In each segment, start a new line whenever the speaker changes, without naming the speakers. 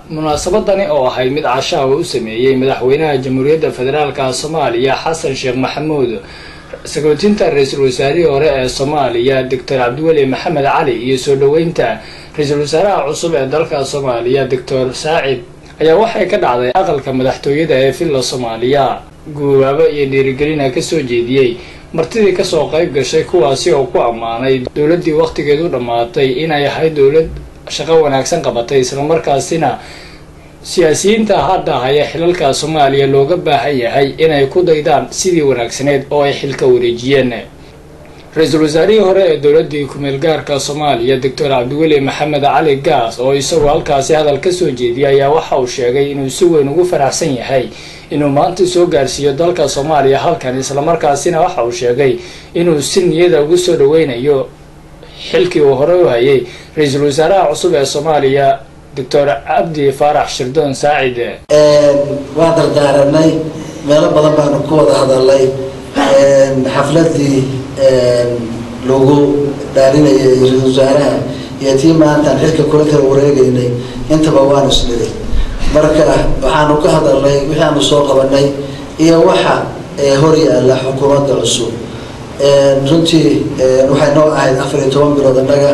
munaasabadani oo ahayd mid cashaa u sameeyay madaxweynaha Jamhuuriyadda Federaalka Soomaaliya Xasan Sheekh Maxamuud sagootinta ra'iisul wasaarihii hore ee Soomaaliya Dr. Cabdiweli Maxamed Cali iyo soo dhaweynta ra'iisul wasaaraha cusub ee dalka Soomaaliya Dr. Saacid ayaa waxay ka dhacday aqalka madaxtooyada ee Villa Soomaaliya guubaabo iyo dhiirigelin ka soo jeediyay martidii ka soo qayb gashay kuwaasi oo ku amaanay dawladii waqtigeedu dhamaatay inay ahayd dawlad shaqo wanaagsan qabatay isla markaasina siyaasiyiinta hadda haya xilalka Soomaaliya looga baahan yahay inay ku daydaan sidii wanaagsaneed oo ay xilka wareejiyeen ra'iisul wasaarihii hore ee dawladii ku meel gaarka Soomaaliya Dr. Cabdiweli Maxamed Cali Gaas oo isagu halkaasi hadal ka soo jeediyay ayaa waxa uu sheegay inuu si weyn ugu faraxsan yahay inuu maanta soo gaarsiiyo dalka Soomaaliya halkan isla markaasina waxa uu sheegay inuu si niyad ugu soo dhaweynayo xilkii uu hore u hayay ra'iisul wasaaraha cusub ee Soomaaliya Dr. Abdi Farax Shirdoon Saacid
waa dardaaranay meelo badan baan ku wada hadalay xafladii lagu dhaarinayay ra'iisul wasaaraha iyo tii maanta xilka kula kala wareegaynay intaba waan isnidhay marka waxaanu ka hadalnay wixii aanu soo qabanay iyo waxa hor yaalla xukuumadda cusub runtii waxay noo ahayd 14 bilood annaga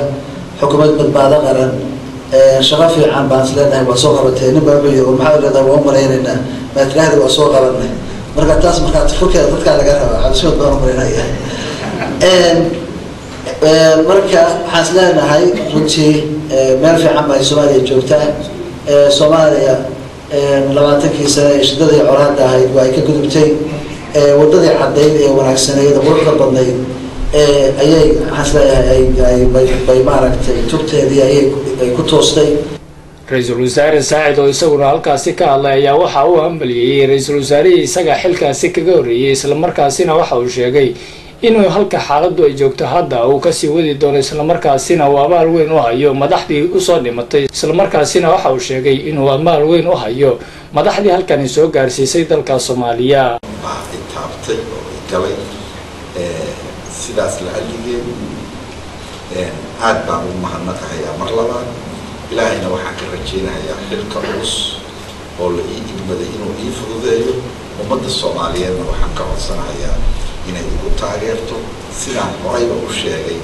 xukuumad badbaado qaran shaqo fiican baan isleedahay waa soo qabatay ninba wuxuu yiri maxaa leedahay waa umaleynayna ma tiraahdo waa soo qabanay marka taas marka fikirka dadka laga rabo cabshood baan umaleynaya marka waxaan isleedahay runtii meel fiican bay Soomaaliya joogtaa Soomaaliya 20 sano ee shidada iyo colaadda ahayd waa ay ka gudubtay wadadii cadeyd ee wanaagsaneyd quruxda badnayd ayay xasleeyahay ay maaragtay tubteedii ay ku toostay
ra'iisul wasaare Saacid oo isaguna halkaasi ka hadlay ayaa waxa uu hambaliyay ra'iisul wasaarihii isaga xilkaasi kaga horeeyay isla markaasina waxa uu sheegay inuu halka xaaladdu ay joogto hadda uu ka sii wadi doono isla markaasina uu abaal weyn u hayo madaxdii u soo dhimatay isla markaasina waxa uu sheegay inuu abaal weyn u hayo madaxdii halkan soo gaarsiisay dalka Soomaaliya
sidaas la aligeen aad baan u mahadnaqayaa mar labaad ilaahayna waxaan ka rajaynayaa xilka culus oo la ii idmaday inuu ii fududeeyo ummadda Soomaaliyeedna waxaan ka codsanayaa inay igu taageerto sidaan horeyba u sheegay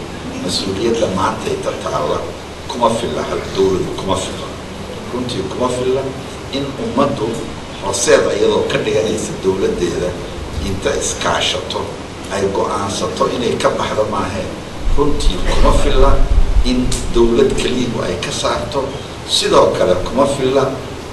mas-uuliyadda maanta ay taalla kuma filla hal dawladu kuma filla runtii kuma filla in ummaddu horseed iyadoo ka dhiganaysa dawladdeeda inta iskaashato ay go'aansato inay ka baxdo maahan runtii kuma filla in dawlad kaliya ay ka saarto sidoo kale kuma filla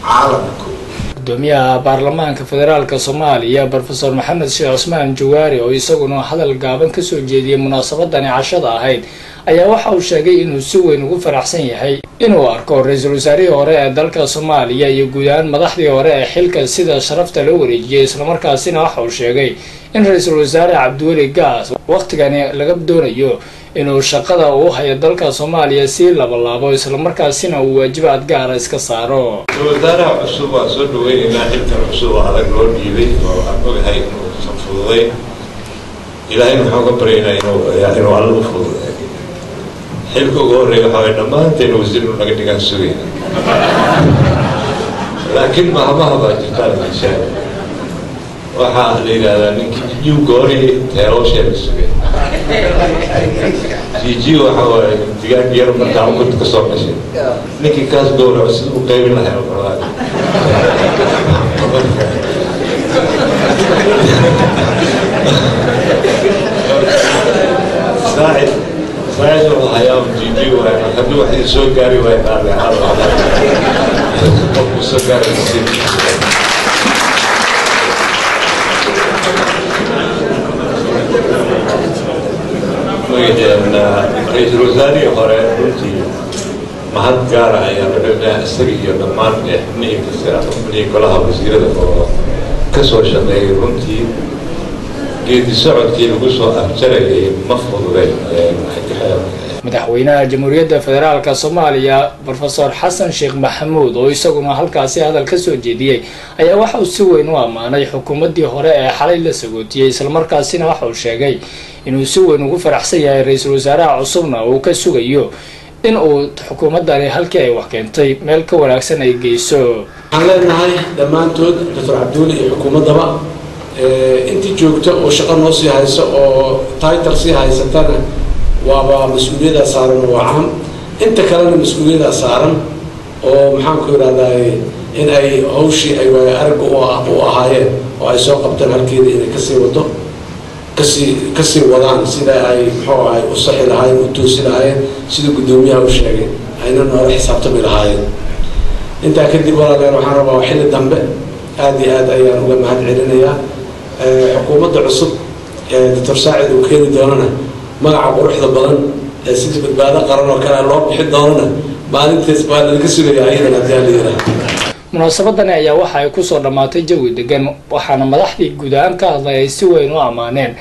caalamku
gudoomiyaha baarlamaanka federaalka Soomaaliya Professor Maxamed Sheekh Cusmaan Jawaari oo isaguna hadal gaaban ka soo jeediyay munaasabadani cashada ahayd ayaa waxa uu sheegay inuu si weyn ugu faraxsan yahay inuu arko ra'iisul wasaarihii hore ee dalka Soomaaliya iyo guud ahaan madaxdii hore ee xilka sida sharafta loo wareejiyay isla markaasina waxa uu sheegay in ra'iisul wasaare Cabdiweli Gaas waqtigani laga doonayo inuu shaqada uu hayo dalka Soomaaliya si laabo isla markaasina uu waajibaad gaar ah iska saaro
wasaaraha cusub waa soo dhaweynaa xilka cusub adag loo dhiibay oo aan ogahay inuu fududay ilaahay wuxuu ka baryaynaa inuu alla u fududeeyo xilka ugu horeeya waxa ay dhammaanteen wasiir naga dhigan sugay laakiin mahamaha baa jirta meeshaan waxaa la yiraahdaa ninkii uu goori teeroosheeda sugay جيجي وحوالي تجار يوم بتاعه كنت كسر شيء نيكي كاس دور بس وقايل لها والله ساعد والحياة جيجي وخدوا واحد يسوي كاري ويطلع هذا وسكر السيف رئيس الوزراء هراء runti mahad gaar ah ayaa madaxweynaha isaga iyo dhammaan xubnihii xubnihii golaha wasiirada oo ka soo shaqeeyay runtii geedi socodkii lagu soo afjarayay ma fududeyn
madaxweynaha Jamhuuriyadda Federaalka Soomaaliya Professor Xasan Sheekh Maxamuud oo isaguna halkaasi hadal ka soo jeediyay ayaa waxa uu si weyn u amaanay xukuumaddii hore ee xalay la sagootiyay isla markaasina waxa uu sheegay inuu si weyn ugu faraxsan yahay ra'iisul wasaaraha cusubna uu ka sugayo in uu xukuumaddani halkii ay wax keentay meel ka wanaagsan ay geyso.
waxaan leenahay dhammaantood Dr. Cabdiweli iyo xukuumaddaba intii joogta oo shaqo noo sii hayso oo title sii haysatana waaba mas'uuliyadda saaran oo caam inta kalena mas'uuliyadda saaran oo maxaan ku yiraahdaa in ay hawshii ay arag u ahaayeen oo ay soo qabtaan halkeeda inay kasii wadaan sida ay muxuu ahay u saxi lahaayeen u toosi lahaayeen sida guddoomiyaha u sheegay ayna noola xisaabtami lahaayeen. intaa kadib walaaleen waxaan rabaa xilli dambe aad iyo aad ayaan uga mahad celinayaa xukuumadda cusub Dr. Saacid uu keeni doonana magaca quruxda badan ee sidii badbaado qaran oo kale loo bixin doonana maalintaas baa laga sugayaa iyadana hadii la yiraahdo.
munaasabadan ayaa waxa ay ku soo dhamaatay jawi degan waxaana madaxdii guud ahaan ka hadlay si weyn u amaaneen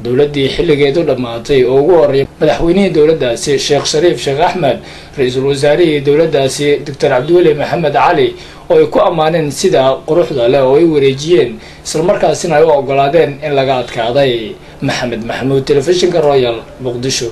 dowladii xilligeedu dhamaatay oo ugu horeeyay madaxweynihii dowladdaasi Sheekh Shariif Sheekh Axmed ra'iisul wasaarihii dowladdaasi Dr. Cabdiweli Maxamed Cali oo ay ku amaaneen sida quruxda leh oo ay wareejiyeen isla markaasina ay u ogolaadeen in laga adkaaday. Maxamed Maxamuud, Telefishinka Royal, Muqdisho.